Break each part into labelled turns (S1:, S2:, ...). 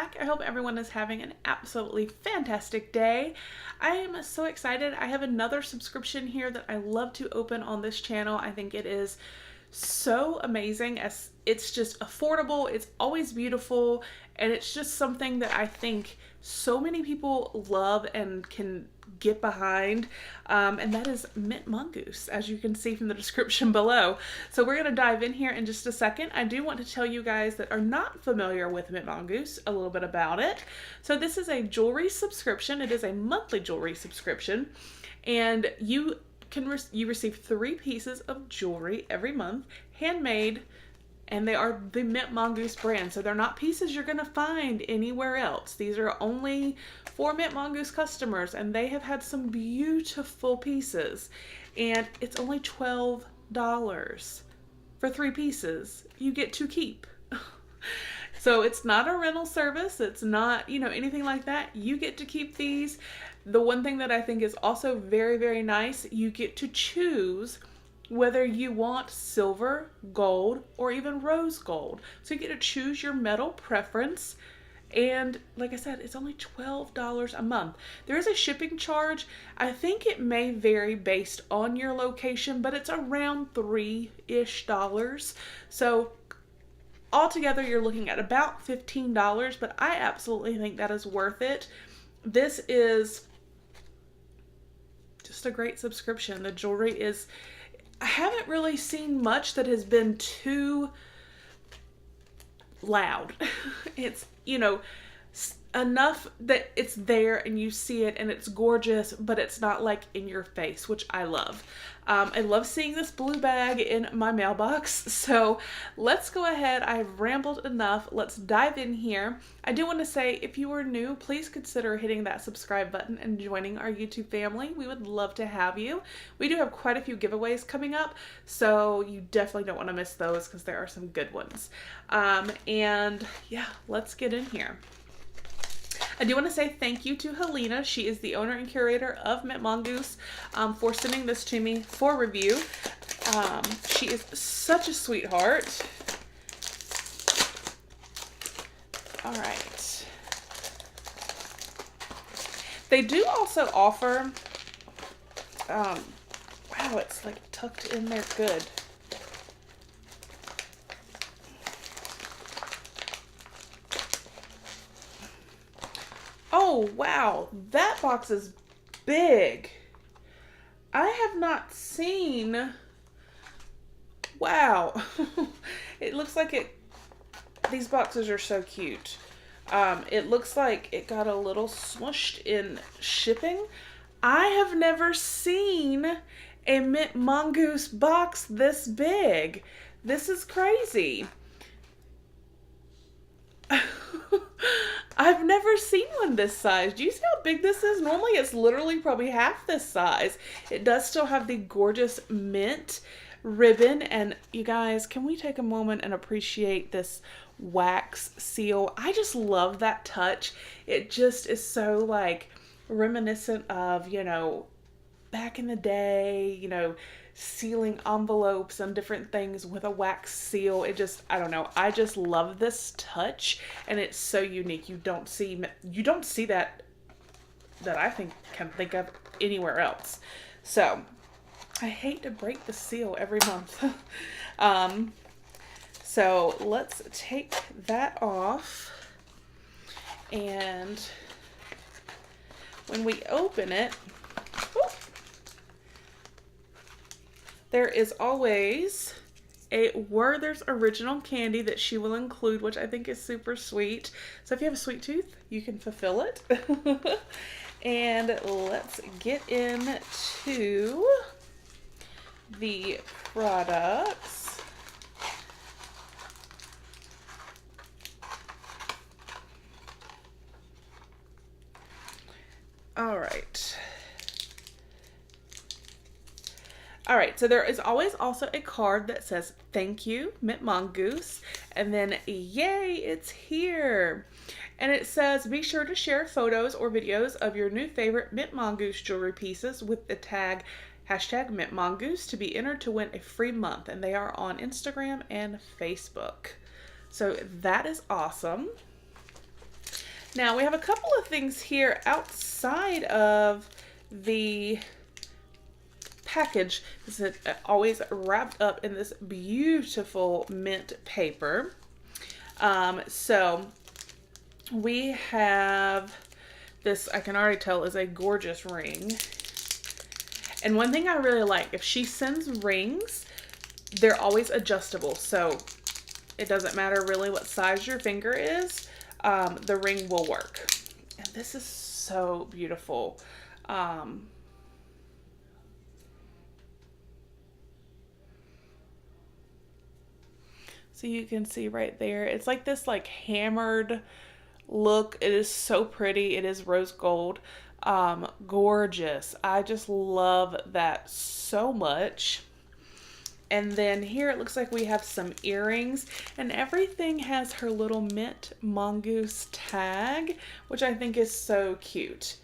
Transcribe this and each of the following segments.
S1: back. I hope everyone is having an absolutely fantastic day. I am so excited. I have another subscription here that I love to open on this channel. I think it is so amazing, as it's just affordable, it's always beautiful, and it's just something that I think so many people love and can get behind, and that is mintMONGOOSE, as you can see from the description below. So we're going to dive in here in just a second. I do want to tell you guys that are not familiar with mintMONGOOSE a little bit about it. So this is a jewelry subscription. It is a monthly jewelry subscription, and you receive 3 pieces of jewelry every month, handmade, and they are the mintMONGOOSE brand. So they're not pieces you're going to find anywhere else. These are only for mintMONGOOSE customers, and they have had some beautiful pieces. And it's only $12 for 3 pieces. You get to keep. So it's not a rental service. It's not, anything like that. You get to keep these. The one thing that I think is also very, very nice, you get to choose whether you want silver, gold, or even rose gold. So you get to choose your metal preference. And like I said, it's only $12 a month. There is a shipping charge. I think it may vary based on your location, but it's around $3-ish. So altogether, you're looking at about $15, but I absolutely think that is worth it. This is just a great subscription. The jewelry is, I haven't really seen much that has been too loud. It's, enough that it's there and you see it and it's gorgeous, but it's not like in your face, which I love. I love seeing this blue bag in my mailbox. So let's go ahead. I've rambled enough. Let's dive in here. I do want to say, if you are new, please consider hitting that subscribe button and joining our YouTube family. We would love to have you. We do have quite a few giveaways coming up, so you definitely don't want to miss those because there are some good ones. And yeah, let's get in here. I do want to say thank you to Helena. She is the owner and curator of mintMONGOOSE, for sending this to me for review. She is such a sweetheart. All right. They do also offer, wow, it's like tucked in there good. Oh, wow, that box is big. I have not seen, wow. It looks like these boxes are so cute. It looks like it got a little smushed in shipping. I have never seen a mintMONGOOSE box this big. This is crazy. I've never seen one this size. Do you see how big this is? Normally it's literally probably half this size. It does still have the gorgeous mint ribbon. And you guys, can we take a moment and appreciate this wax seal? I just love that touch. It just is so like reminiscent of, back in the day, sealing envelopes and different things with a wax seal. It just, I don't know. I just love this touch, and it's so unique. You don't see that I can think of anywhere else. So I hate to break the seal every month. So let's take that off, and when we open it, there is always a Werther's original candy that she will include, which I think is super sweet. So if you have a sweet tooth, you can fulfill it. And let's get into the products. All right. All right, so there is always also a card that says, "Thank you, mintMONGOOSE," and then, "Yay, it's here." And it says, "Be sure to share photos or videos of your new favorite mintMONGOOSE jewelry pieces with the tag #mintMONGOOSE to be entered to win a free month." And they are on Instagram and Facebook. So that is awesome. Now we have a couple of things here outside of the package. This is always wrapped up in this beautiful mint paper. So we have this, I can already tell, is a gorgeous ring. And one thing I really like, if she sends rings, they're always adjustable. So it doesn't matter really what size your finger is, the ring will work. And this is so beautiful. So you can see right there, it's like this like hammered look. It is so pretty. It is rose gold. Gorgeous. I just love that so much. And then here it looks like we have some earrings, and everything has her little mint mongoose tag, which I think is so cute.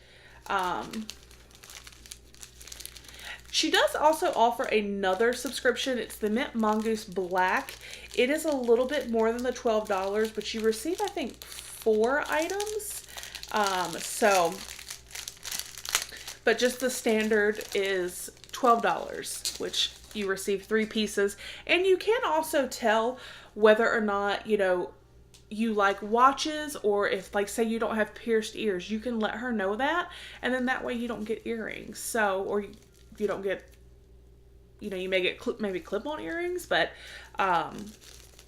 S1: She does also offer another subscription. It's the Mint Mongoose Black. It is a little bit more than the $12, but you receive, I think, 4 items. But just the standard is $12, which you receive 3 pieces. And you can also tell whether or not, you know, you like watches, or if, like, say you don't have pierced ears, you can let her know that, and then that way you don't get earrings. So, or you don't get, you know, you may get maybe clip-on earrings, but I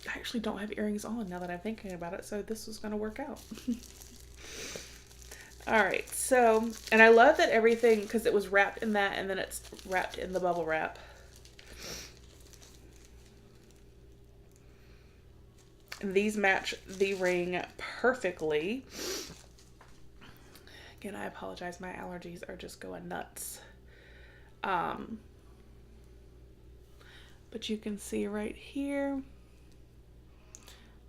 S1: actually don't have earrings on now that I'm thinking about it, so this was going to work out. All right, so, and I love that everything, because it was wrapped in that, and then it's wrapped in the bubble wrap. And these match the ring perfectly. Again, I apologize, my allergies are just going nuts. But you can see right here,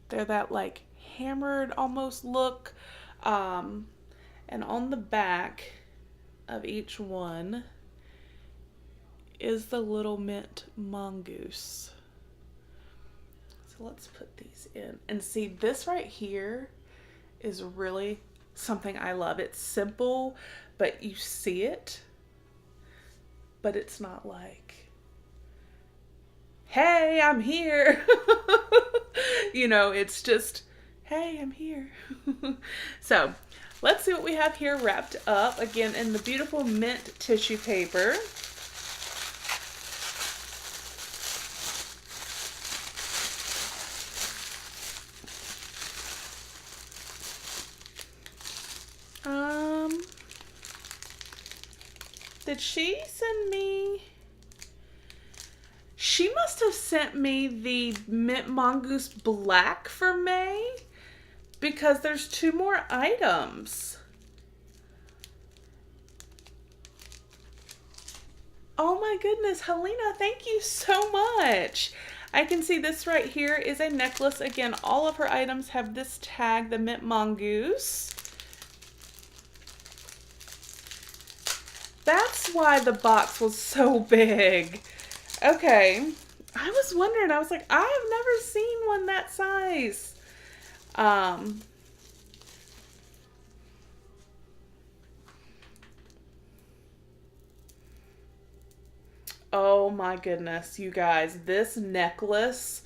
S1: they're that like hammered almost look. And on the back of each one is the little mint mongoose. So let's put these in and see, this right here is really something I love. It's simple, but you see it. But it's not like, hey, I'm here. You know, it's just, hey, I'm here. So let's see what we have here wrapped up, again, in the beautiful mint tissue paper. Did she send me? She must have sent me the Mint Mongoose Black for May, because there's 2 more items. Oh my goodness, Helena, thank you so much. I can see this right here is a necklace. Again, all of her items have this tag, the Mint Mongoose. That's why the box was so big. Okay. I was wondering, I was like, I have never seen one that size. Oh my goodness, you guys, this necklace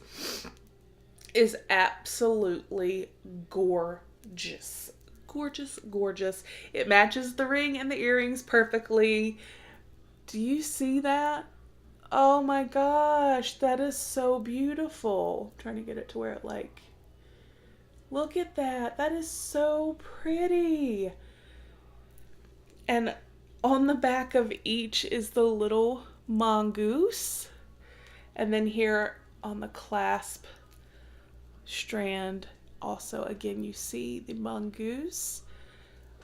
S1: is absolutely gorgeous. Gorgeous, gorgeous. It matches the ring and the earrings perfectly. Do you see that? Oh my gosh, that is so beautiful. I'm trying to get it to where it like, look at that. That is so pretty. And on the back of each is the little mongoose. And then here on the clasp strand, also, again, you see the mongoose.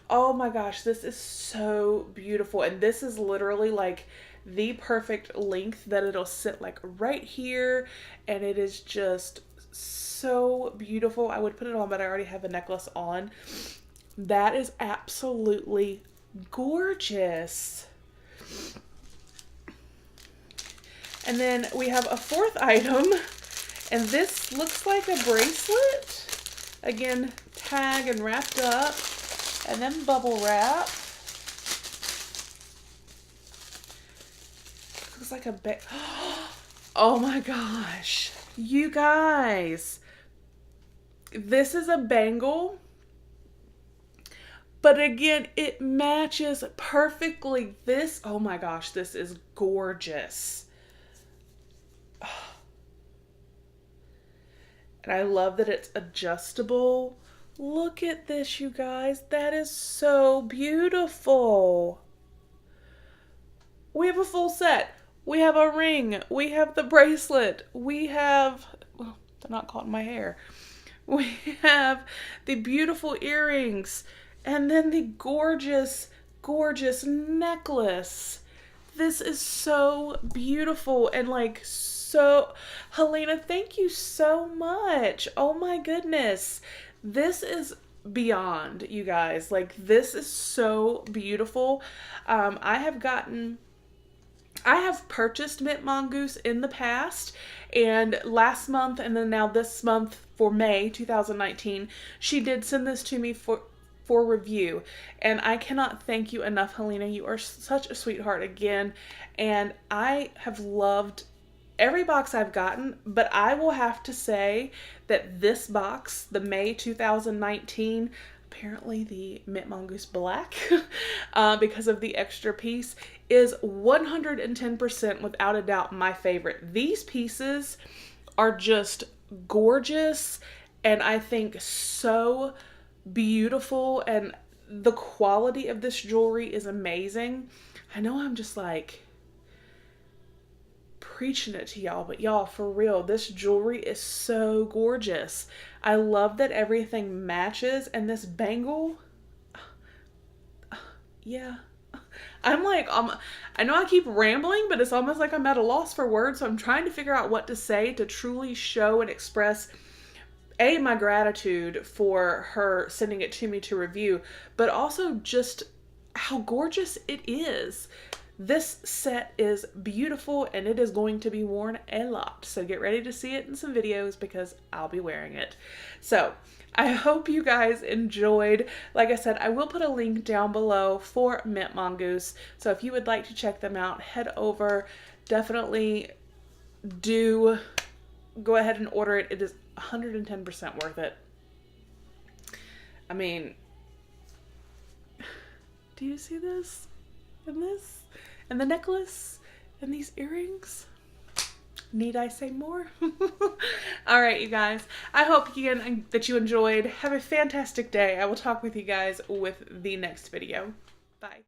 S1: Oh my gosh, this is so beautiful. And this is literally like the perfect length that it'll sit like right here. And it is just so beautiful. I would put it on, but I already have a necklace on. That is absolutely gorgeous. And then we have a 4th item, and this looks like a bracelet. Again, tag and wrapped up. And then bubble wrap. Looks like a big. Oh my gosh. You guys. This is a bangle. But again, it matches perfectly. This, oh my gosh, this is gorgeous. And I love that it's adjustable. Look at this, you guys. That is so beautiful. We have a full set. We have a ring. We have the bracelet. We have, well, they're not caught in my hair. We have the beautiful earrings. And then the gorgeous, gorgeous necklace. This is so beautiful and like so, Helena, thank you so much. Oh my goodness. This is beyond, you guys. Like, this is so beautiful. I have purchased mintMONGOOSE in the past, and last month and then now this month for May 2019, she did send this to me for review, and I cannot thank you enough, Helena. You are such a sweetheart again, and I have loved every box I've gotten, but I will have to say that this box, the May 2019, apparently the mintMONGOOSE Black, because of the extra piece, is 110% without a doubt my favorite. These pieces are just gorgeous, and I think so beautiful, and the quality of this jewelry is amazing. I know I'm just like preaching it to y'all, but y'all, for real, this jewelry is so gorgeous. I love that everything matches, and this bangle, yeah. I'm like, I know I keep rambling, but it's almost like I'm at a loss for words, so I'm trying to figure out what to say to truly show and express my gratitude for her sending it to me to review, but also just how gorgeous it is. This set is beautiful, and it is going to be worn a lot. So get ready to see it in some videos because I'll be wearing it. So I hope you guys enjoyed. Like I said, I will put a link down below for mintMONGOOSE. So if you would like to check them out, head over. Definitely do go ahead and order it. It is 110% worth it. I mean, do you see this? And this? And the necklace? And these earrings? Need I say more? All right, you guys. I hope again that you enjoyed. Have a fantastic day. I will talk with you guys with the next video. Bye.